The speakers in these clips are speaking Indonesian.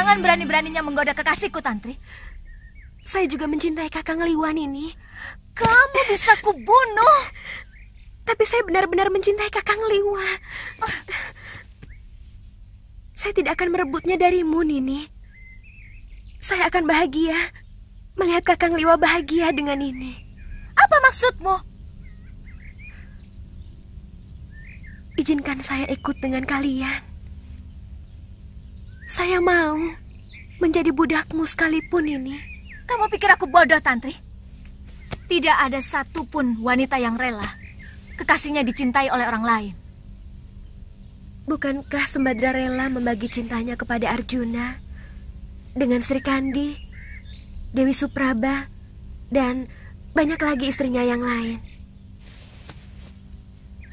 Jangan berani-beraninya menggoda kekasihku, Tantri. Saya juga mencintai Kakang Liwan ini. Kamu bisa kubunuh. Tapi saya benar-benar mencintai Kakang Liwa. Saya tidak akan merebutnya darimu, Nini. Saya akan bahagia melihat Kakang Liwa bahagia dengan ini. Apa maksudmu? Izinkan saya ikut dengan kalian. Saya mau menjadi budakmu sekalipun ini. Kamu pikir aku bodoh, Tantri? Tidak ada satupun wanita yang rela kekasihnya dicintai oleh orang lain. Bukankah Sembadra rela membagi cintanya kepada Arjuna dengan Sri Kandi, Dewi Supraba, dan banyak lagi istrinya yang lain?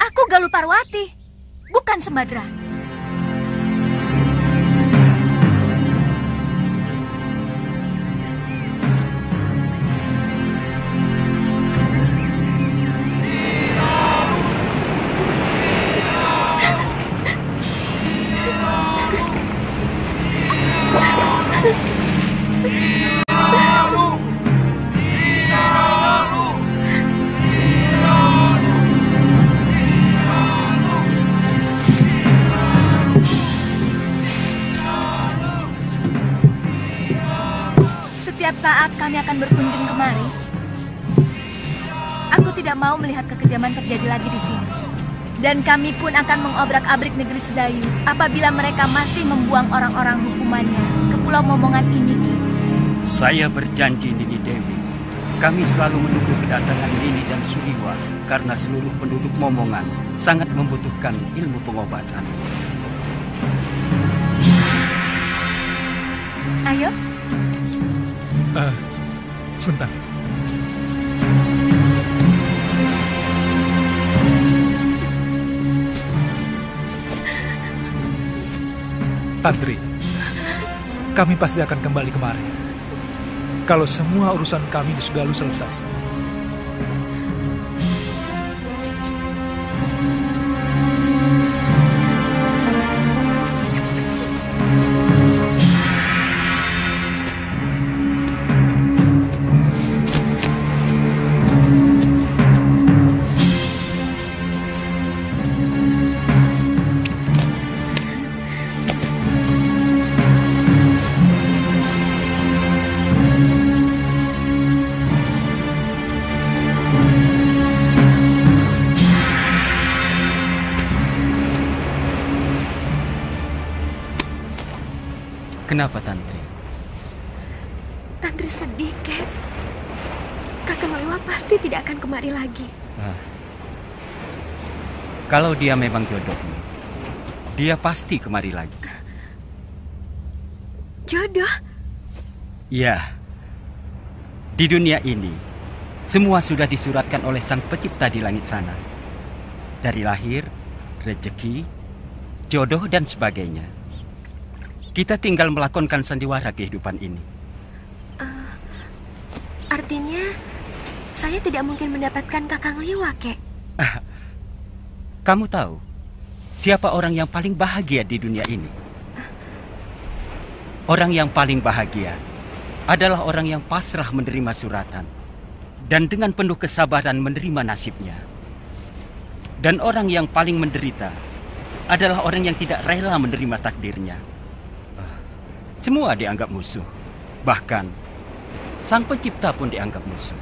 Aku Galuh Parwati, bukan Sembadra. Setiap saat kami akan berkunjung kemari. Aku tidak mau melihat kekejaman terjadi lagi di sini. Dan kami pun akan mengobrak-abrik negeri Sedayu apabila mereka masih membuang orang-orang hukumannya ke Pulau Momongan ini, Ki. Saya berjanji, Nini Dewi. Kami selalu menunggu kedatangan Nini dan Suliwa karena seluruh penduduk Momongan sangat membutuhkan ilmu pengobatan. Ayo. Sebentar. Tantri, kami pasti akan kembali kemari. Kalau semua urusan kami di Sugalu selesai. Kenapa, Tantri? Tantri sedih, Kek. Kakang Liwa pasti tidak akan kemari lagi. Kalau dia memang jodohmu, dia pasti kemari lagi. Jodoh? Ya. Di dunia ini, semua sudah disuratkan oleh Sang Pencipta di langit sana. Dari lahir, rezeki, jodoh, dan sebagainya. Kita tinggal melakonkan sandiwara kehidupan ini. Artinya, saya tidak mungkin mendapatkan Kakang Liwa, Kek. Kamu tahu, siapa orang yang paling bahagia di dunia ini? Orang yang paling bahagia adalah orang yang pasrah menerima suratan dan dengan penuh kesabaran menerima nasibnya. Dan orang yang paling menderita adalah orang yang tidak rela menerima takdirnya. Semua dianggap musuh. Bahkan, Sang Pencipta pun dianggap musuh.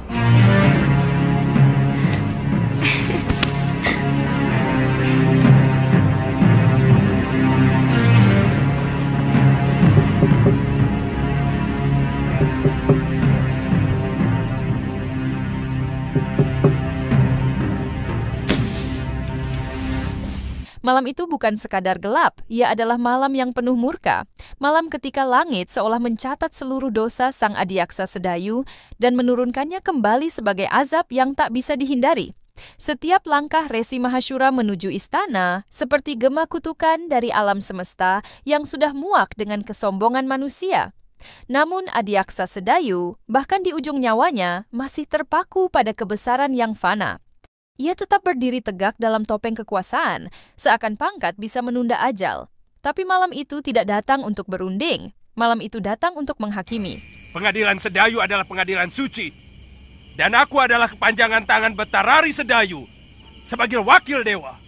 Malam itu bukan sekadar gelap, ia adalah malam yang penuh murka. Malam ketika langit seolah mencatat seluruh dosa sang adiaksa Sedayu dan menurunkannya kembali sebagai azab yang tak bisa dihindari. Setiap langkah Resi Mahashura menuju istana seperti gema kutukan dari alam semesta yang sudah muak dengan kesombongan manusia. Namun adiaksa Sedayu, bahkan di ujung nyawanya, masih terpaku pada kebesaran yang fana. Ia tetap berdiri tegak dalam topeng kekuasaan, seakan pangkat bisa menunda ajal. Tapi malam itu tidak datang untuk berunding. Malam itu datang untuk menghakimi. Pengadilan Sedayu adalah pengadilan suci. Dan aku adalah kepanjangan tangan Betarari Sedayu sebagai wakil dewa.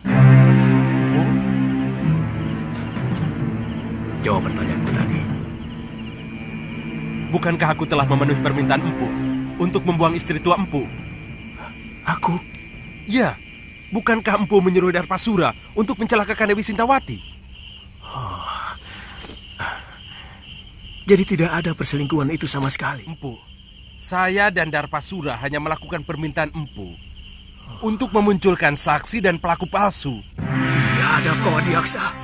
Empu? Jawab pertanyaanku tadi. Bukankah aku telah memenuhi permintaan Empu untuk membuang istri tua Empu? Aku? Ya, bukankah Empu menyuruh Darpasura untuk mencelakakan Dewi Sintawati? Jadi tidak ada perselingkuhan itu sama sekali. Empu, saya dan Darpasura hanya melakukan permintaan Empu untuk memunculkan saksi dan pelaku palsu. Biadab kau Adiaksa.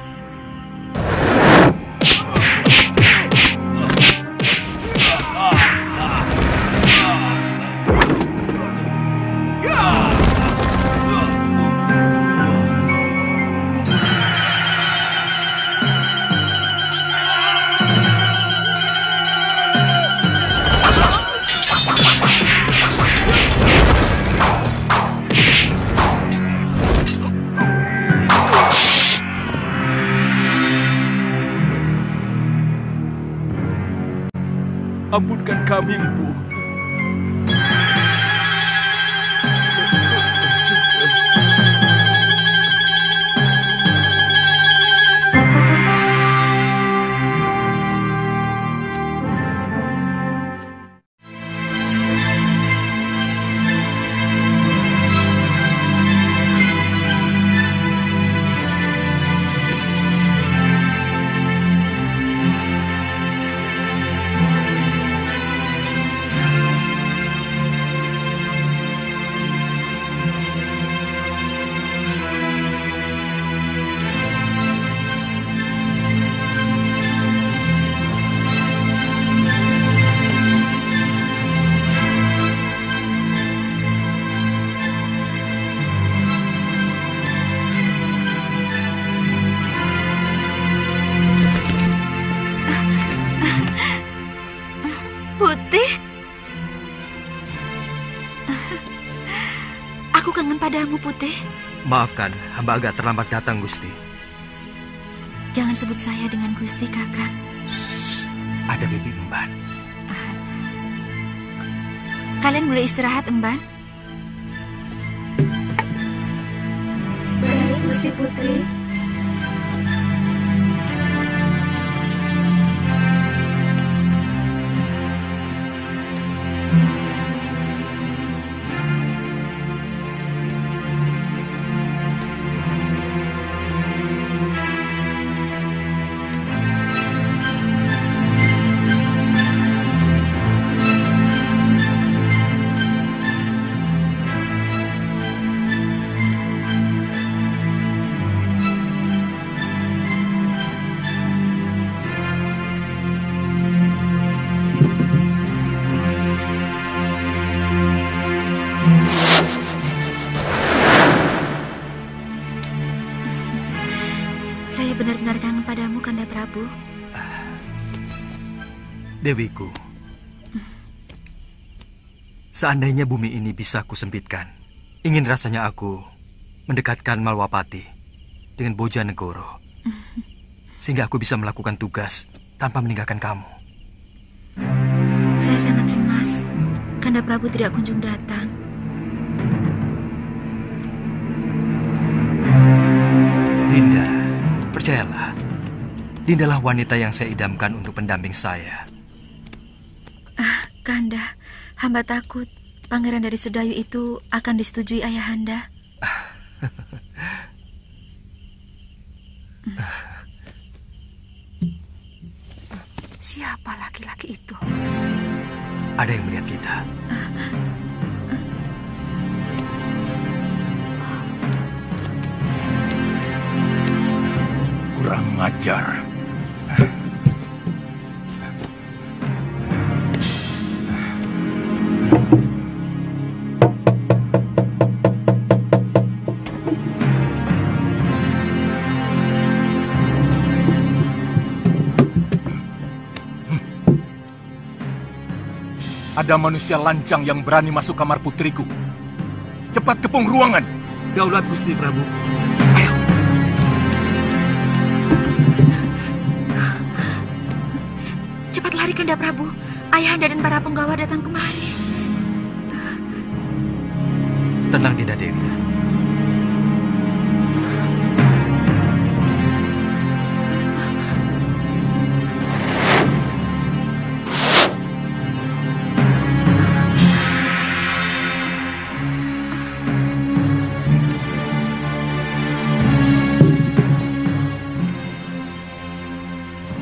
Ampunkan kami, Empu. Putih, aku kangen padamu, Putih. Maafkan, hamba agak terlambat datang, Gusti. Jangan sebut saya dengan Gusti, Kakak. Shh, ada Bibi Emban. Kalian mulai istirahat, Emban. Baik, Gusti Putri. Saya benar-benar kangen padamu, Kanda Prabu. Dewiku, seandainya bumi ini bisa kusempitkan, ingin rasanya aku mendekatkan Malwapati dengan Bojanegoro, sehingga aku bisa melakukan tugas tanpa meninggalkan kamu. Saya sangat cemas. Kanda Prabu tidak kunjung datang. Dinda, percayalah, Dindalah wanita yang saya idamkan untuk pendamping saya. Kanda, hamba takut pangeran dari Sedayu itu akan disetujui ayahanda. Siapa laki-laki itu? Ada yang melihat kita. Kurang ajar. Ada manusia lancang yang berani masuk kamar putriku. Cepat kepung ruangan. Daulat Gusti Prabu. Ayo. Kanda Prabu, Ayahanda dan para penggawa datang kemari. Tenang, Dinda Dewi.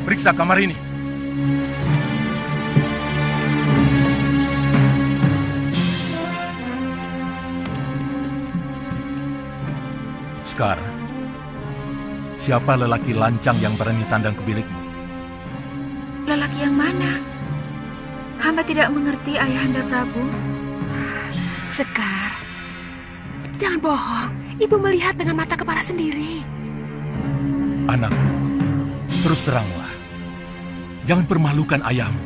Periksa kamar ini. Sekar, siapa lelaki lancang yang berani tandang ke bilikmu? Lelaki yang mana? Hamba tidak mengerti, Ayahanda Prabu. Sekar, jangan bohong. Ibu melihat dengan mata kepala sendiri. Anakku, terus teranglah. Jangan permalukan ayahmu,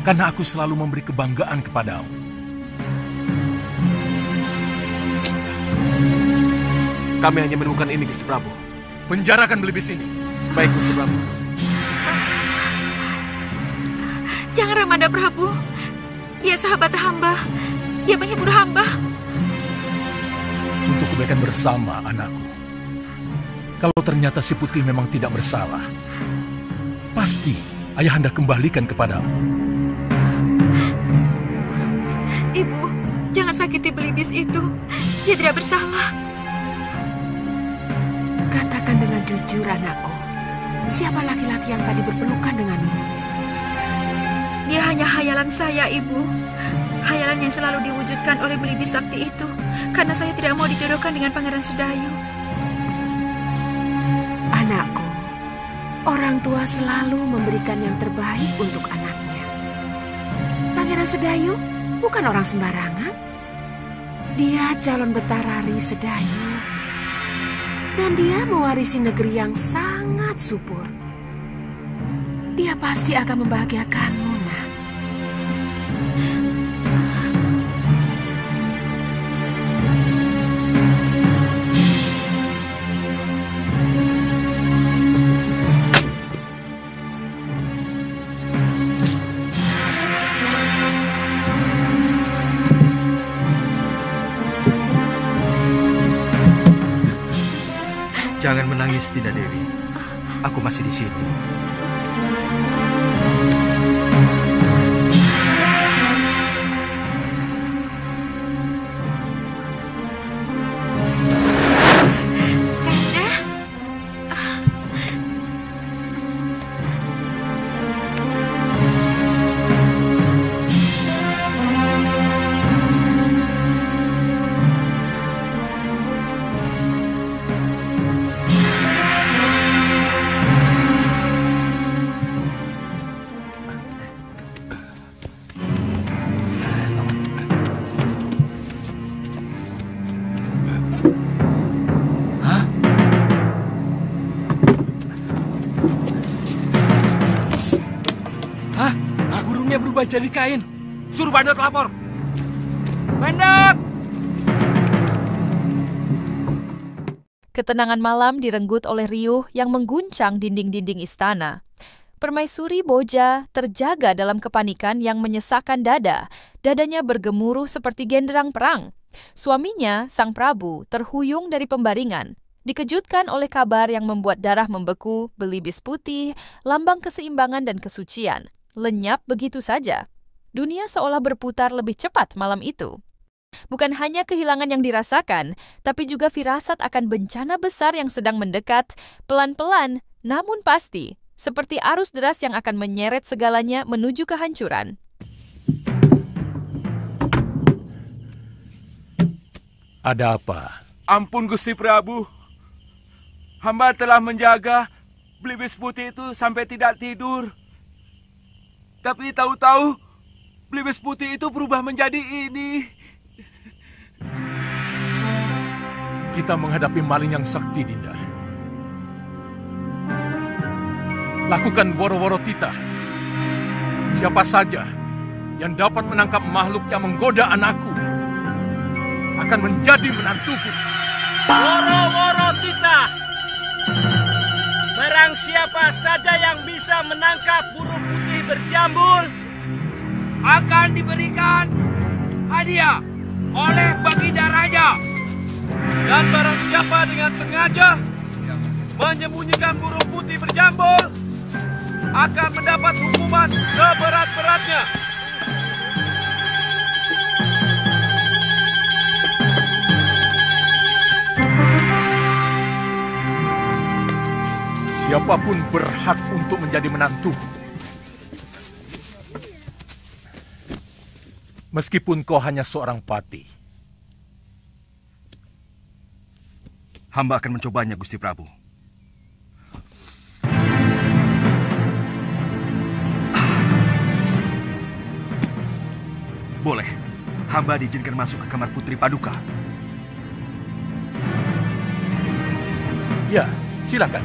karena aku selalu memberi kebanggaan kepadamu. Kami hanya menemukan ini, Gusti Prabu. Penjarakan Belibis ini. Baik, Gusti Prabu. Jangan, Ramanda Prabu. Dia sahabat hamba. Dia menghibur hamba. Untuk kebaikan bersama, anakku. Kalau ternyata si Putih memang tidak bersalah, pasti Ayahanda kembalikan kepadamu. Ibu, jangan sakiti Belibis itu. Dia tidak bersalah. Katakan dengan jujur, anakku. Siapa laki-laki yang tadi berpelukan denganmu? Dia hanya hayalan saya, Ibu. Hayalan yang selalu diwujudkan oleh Belibis Sakti itu. Karena saya tidak mau dijodohkan dengan Pangeran Sedayu. Anakku, orang tua selalu memberikan yang terbaik untuk anaknya. Pangeran Sedayu bukan orang sembarangan. Dia calon Betarari Sedayu. Dan dia mewarisi negeri yang sangat subur. Dia pasti akan membahagiakanmu, nak. Jangan menangis, Dinda Dewi. Aku masih di sini. Berubah jadi kain. Suruh Bandot lapor. Bandot! Ketenangan malam direnggut oleh riuh yang mengguncang dinding-dinding istana. Permaisuri Boja terjaga dalam kepanikan yang menyesakkan dada. Dadanya bergemuruh seperti genderang perang. Suaminya, Sang Prabu, terhuyung dari pembaringan. Dikejutkan oleh kabar yang membuat darah membeku, Belibis Putih, lambang keseimbangan dan kesucian. Lenyap begitu saja. Dunia seolah berputar lebih cepat malam itu. Bukan hanya kehilangan yang dirasakan, tapi juga firasat akan bencana besar yang sedang mendekat, pelan-pelan, namun pasti, seperti arus deras yang akan menyeret segalanya menuju kehancuran. Ada apa? Ampun, Gusti Prabu. Hamba telah menjaga Belibis Putih itu sampai tidak tidur. Tapi tahu-tahu Belibis Putih itu berubah menjadi ini. Kita menghadapi maling yang sakti, Dinda. Lakukan woro-woro tita. Siapa saja yang dapat menangkap makhluk yang menggoda anakku akan menjadi menantuku. Woro-woro tita. Barang siapa saja yang bisa menangkap burung putih berjambul akan diberikan hadiah oleh Baginda Raja. Dan barang siapa dengan sengaja menyembunyikan burung putih berjambul akan mendapat hukuman seberat-beratnya. Siapapun berhak untuk menjadi menantuku. Meskipun kau hanya seorang patih. Hamba akan mencobanya, Gusti Prabu. Boleh. Hamba diizinkan masuk ke kamar Putri Paduka. Ya, silakan.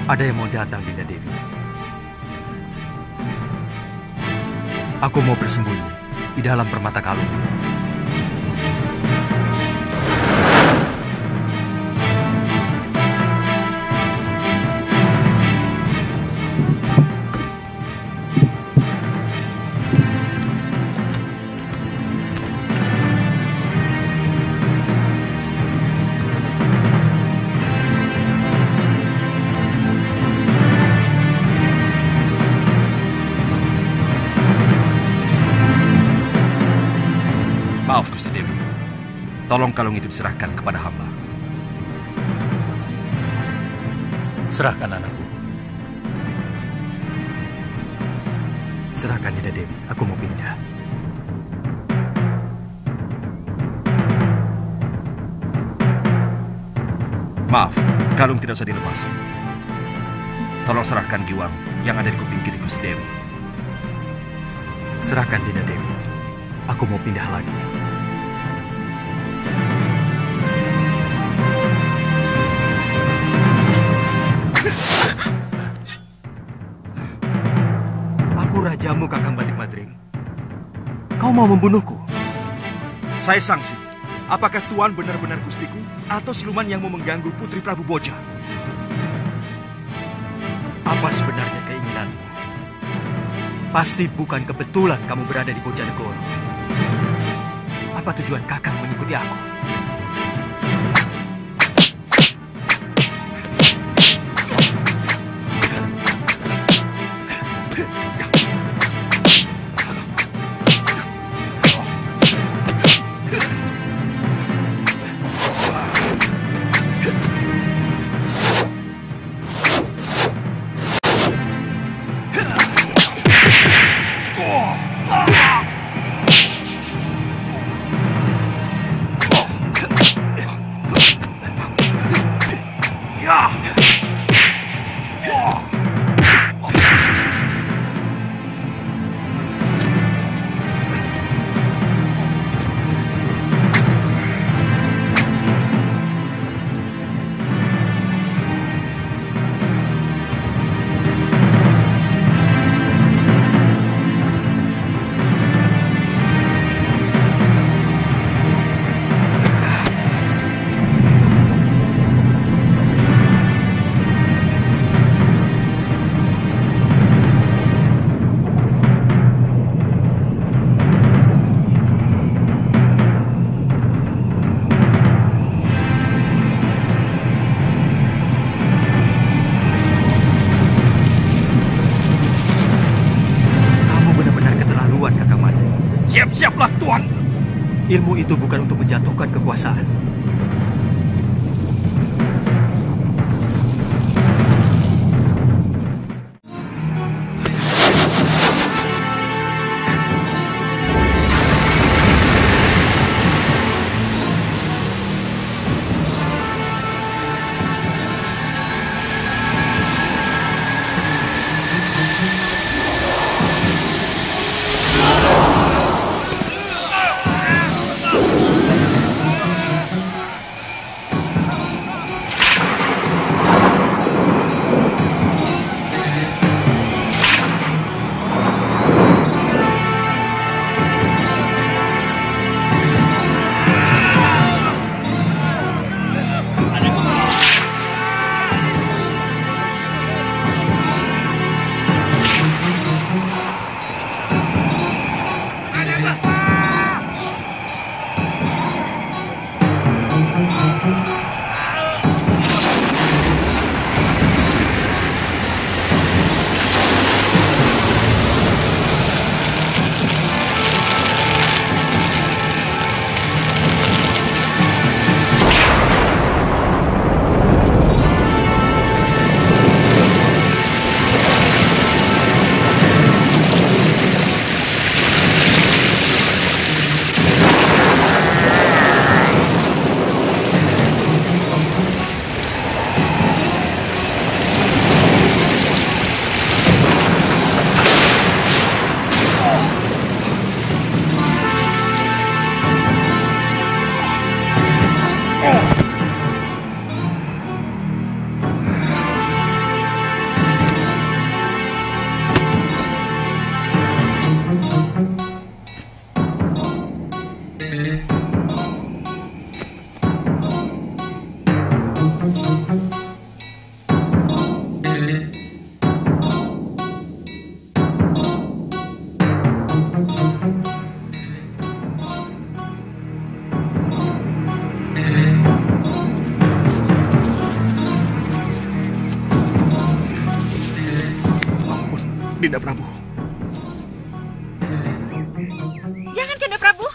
Ada yang mau datang, Dinda Dewi. Aku mau bersembunyi di dalam permata kalung. Maaf, Gusti Dewi. Tolong kalung itu diserahkan kepada hamba. Serahkan anakku. Serahkan, Dinda Dewi. Aku mau pindah. Maaf, kalung tidak usah dilepas. Tolong serahkan giwang yang ada di kuping kiri Gusti Dewi. Serahkan, Dinda Dewi. Aku mau pindah lagi. Aku rajamu, Kakang Batik Madrim. Kau mau membunuhku? Saya sanksi. Apakah Tuan benar-benar gustiku atau siluman yang mau mengganggu Putri Prabu Boja? Apa sebenarnya keinginanmu? Pasti bukan kebetulan kamu berada di Bojanegoro. Apa tujuan Kakang mengikuti aku? Siap-siaplah, Tuan. Ilmu itu bukan untuk menjatuhkan kekuasaan. Dinda Prabu. Jangan, Kanda Prabu.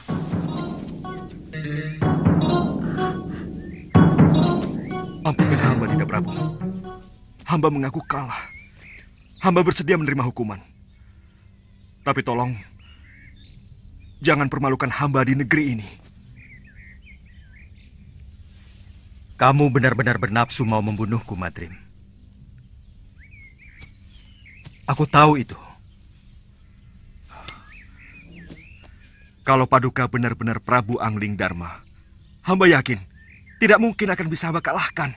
Ampunkan hamba, Dinda Prabu. Hamba mengaku kalah. Hamba bersedia menerima hukuman. Tapi tolong, jangan permalukan hamba di negeri ini. Kamu benar-benar bernafsu mau membunuhku, Madrim. Aku tahu itu. Kalau Paduka benar-benar Prabu Angling Dharma, hamba yakin tidak mungkin akan bisa hamba kalahkan.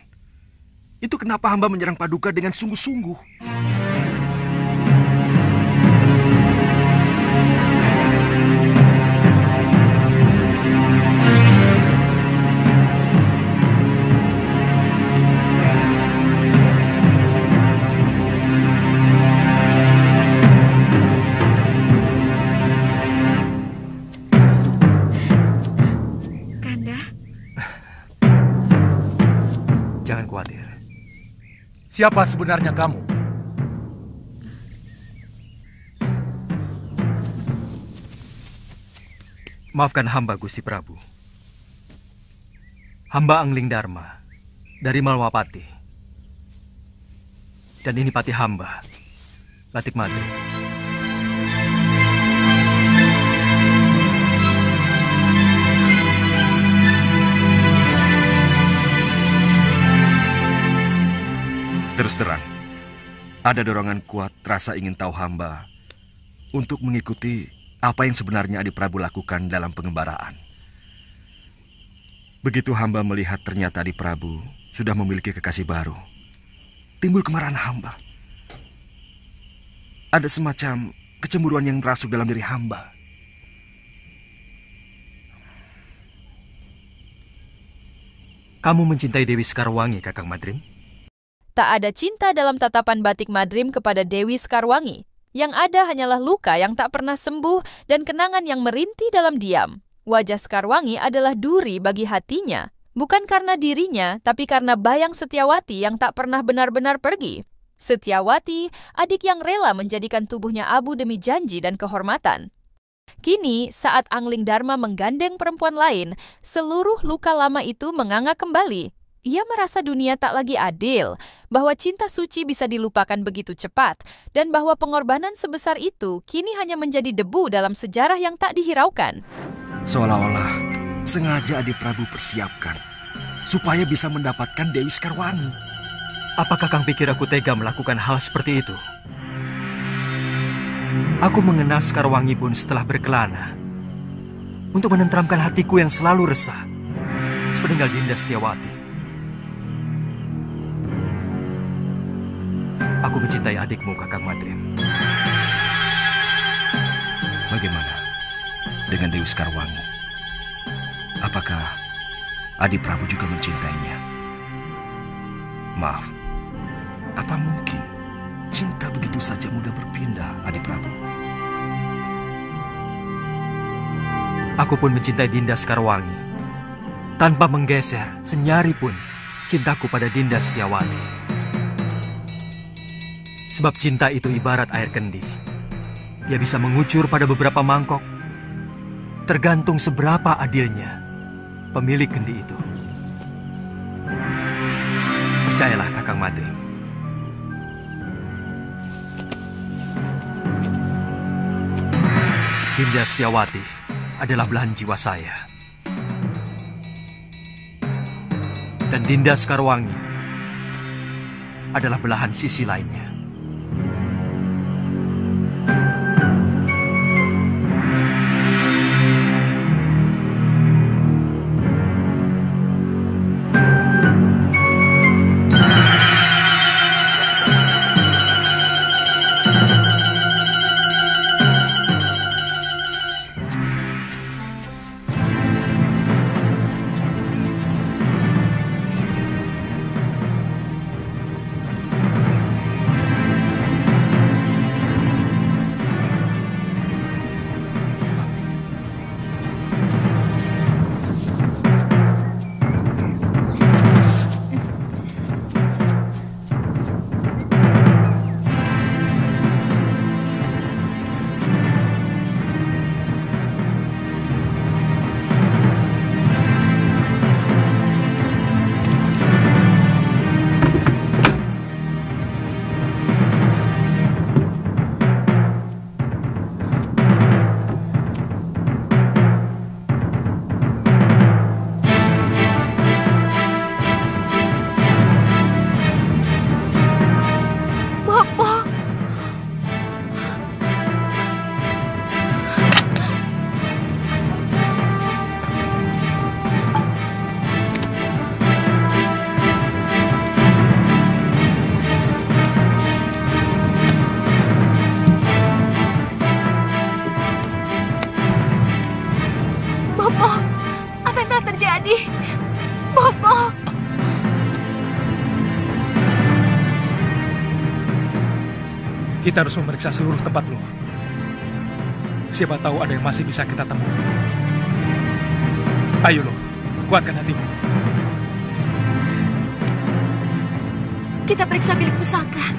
Itu kenapa hamba menyerang Paduka dengan sungguh-sungguh. Jangan khawatir. Siapa sebenarnya kamu? Maafkan hamba, Gusti Prabu. Hamba Angling Dharma dari Malwapati. Dan ini pati hamba, Latik Madrim. Terus terang, ada dorongan kuat rasa ingin tahu hamba untuk mengikuti apa yang sebenarnya Adi Prabu lakukan dalam pengembaraan. Begitu hamba melihat ternyata Adi Prabu sudah memiliki kekasih baru, timbul kemarahan hamba. Ada semacam kecemburuan yang merasuk dalam diri hamba. Kamu mencintai Dewi Sekarwangi, Kakang Madrim? Tak ada cinta dalam tatapan batik Madrim kepada Dewi Sekarwangi. Yang ada hanyalah luka yang tak pernah sembuh dan kenangan yang merintih dalam diam. Wajah Sekarwangi adalah duri bagi hatinya. Bukan karena dirinya, tapi karena bayang Setyawati yang tak pernah benar-benar pergi. Setyawati, adik yang rela menjadikan tubuhnya abu demi janji dan kehormatan. Kini, saat Angling Dharma menggandeng perempuan lain, seluruh luka lama itu menganga kembali. Ia merasa dunia tak lagi adil, bahwa cinta suci bisa dilupakan begitu cepat, dan bahwa pengorbanan sebesar itu kini hanya menjadi debu dalam sejarah yang tak dihiraukan. Seolah-olah sengaja Adi Prabu persiapkan supaya bisa mendapatkan Dewi Sekarwangi. Apakah Kang pikir aku tega melakukan hal seperti itu? Aku mengenal Sekarwangi pun setelah berkelana untuk menenteramkan hatiku yang selalu resah sepeninggal Dinda Setyawati. Aku mencintai adikmu, Kakang Madrim. Bagaimana dengan Dewi Sekarwangi? Apakah Adi Prabu juga mencintainya? Maaf, apa mungkin cinta begitu saja mudah berpindah, Adi Prabu? Aku pun mencintai Dinda Sekarwangi. Tanpa menggeser senyari pun cintaku pada Dinda Setyawati. Sebab cinta itu ibarat air kendi. Dia bisa mengucur pada beberapa mangkok. Tergantung seberapa adilnya pemilik kendi itu. Percayalah, Kakang Madrim. Dinda Setyawati adalah belahan jiwa saya. Dan Dinda Sekarwangi adalah belahan sisi lainnya. terjadi? Bopo! Kita harus memeriksa seluruh tempat Luh. Siapa tahu ada yang masih bisa kita temui. Ayo Luh, kuatkan hatimu. Kita periksa bilik pusaka.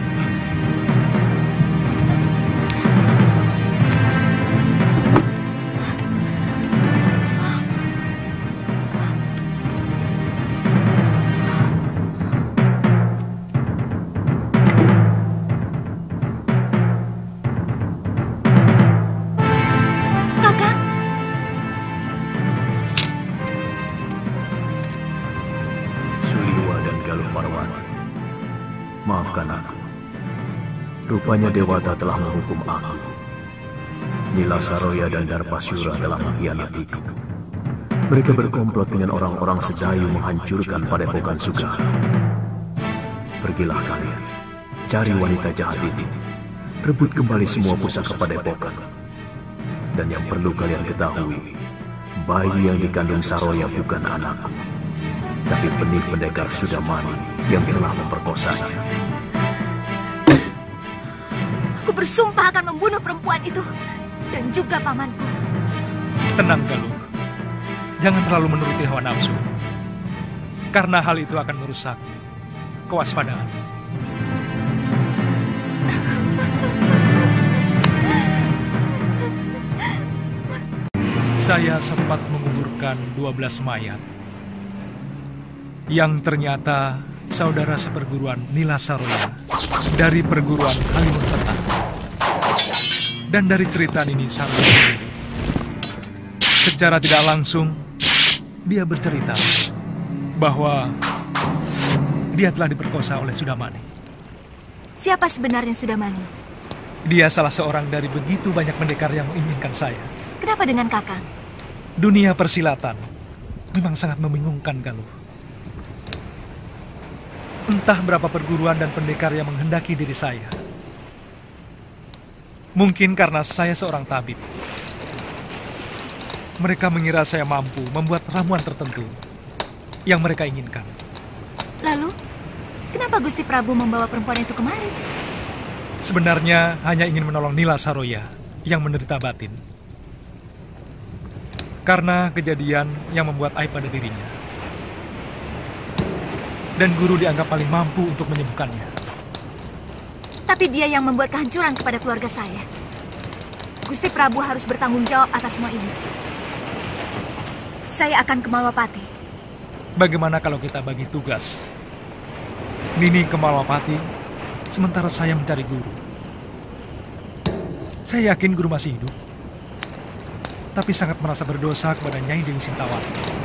Maafkan aku. Rupanya Dewata telah menghukum aku. Nila Saroya dan Darpasyura telah mengkhianatiku. Mereka berkomplot dengan orang-orang Sedayu menghancurkan Padepokan Sugara. Pergilah kalian, cari wanita jahat itu. Rebut kembali semua pusaka Padepokan. Dan yang perlu kalian ketahui, bayi yang dikandung Saroya bukan anakku, tapi benih pendekar Sudamani yang telah memperkosanya. Aku bersumpah akan membunuh perempuan itu dan juga pamanku. Tenang, Galuh. Jangan terlalu menuruti hawa nafsu. Karena hal itu akan merusak kewaspadaan. Saya sempat menguburkan 12 mayat yang ternyata saudara seperguruan Nila Saroya dari perguruan Halimun Petang. Dan dari cerita Nini Saroya sendiri, secara tidak langsung dia bercerita bahwa dia telah diperkosa oleh Sudamani. Siapa sebenarnya Sudamani? Dia salah seorang dari begitu banyak pendekar yang menginginkan saya. Kenapa dengan Kakang? Dunia persilatan memang sangat membingungkan, Galuh. Entah berapa perguruan dan pendekar yang menghendaki diri saya. Mungkin karena saya seorang tabib. Mereka mengira saya mampu membuat ramuan tertentu yang mereka inginkan. Lalu, kenapa Gusti Prabu membawa perempuan itu kemari? Sebenarnya hanya ingin menolong Nila Saroya yang menderita batin. Karena kejadian yang membuat aib pada dirinya. Dan guru dianggap paling mampu untuk menyembuhkannya. Tapi dia yang membuat kehancuran kepada keluarga saya. Gusti Prabu harus bertanggung jawab atas semua ini. Saya akan ke Malwapati. Bagaimana kalau kita bagi tugas? Nini ke Malwapati, sementara saya mencari guru. Saya yakin guru masih hidup, tapi sangat merasa berdosa kepada Nyai Dewi Sintawati.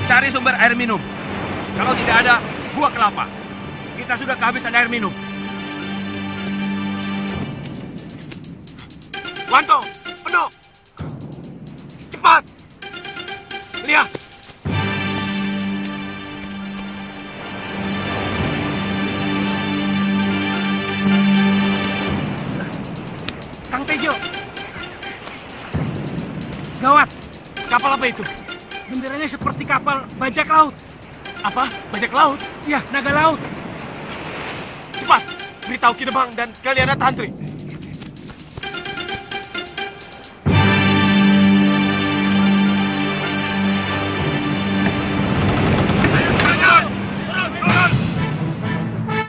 Cari sumber air minum. Kalau tidak ada, buah kelapa. Kita sudah kehabisan air minum. Wanto, penuh. Cepat. Lihat. Kang Tejo. Gawat. Kapal apa itu? Benderanya seperti kapal bajak laut. Apa? Bajak laut? Ya, naga laut. Cepat, beritahu Ki Demang dan Kaliana Tantri.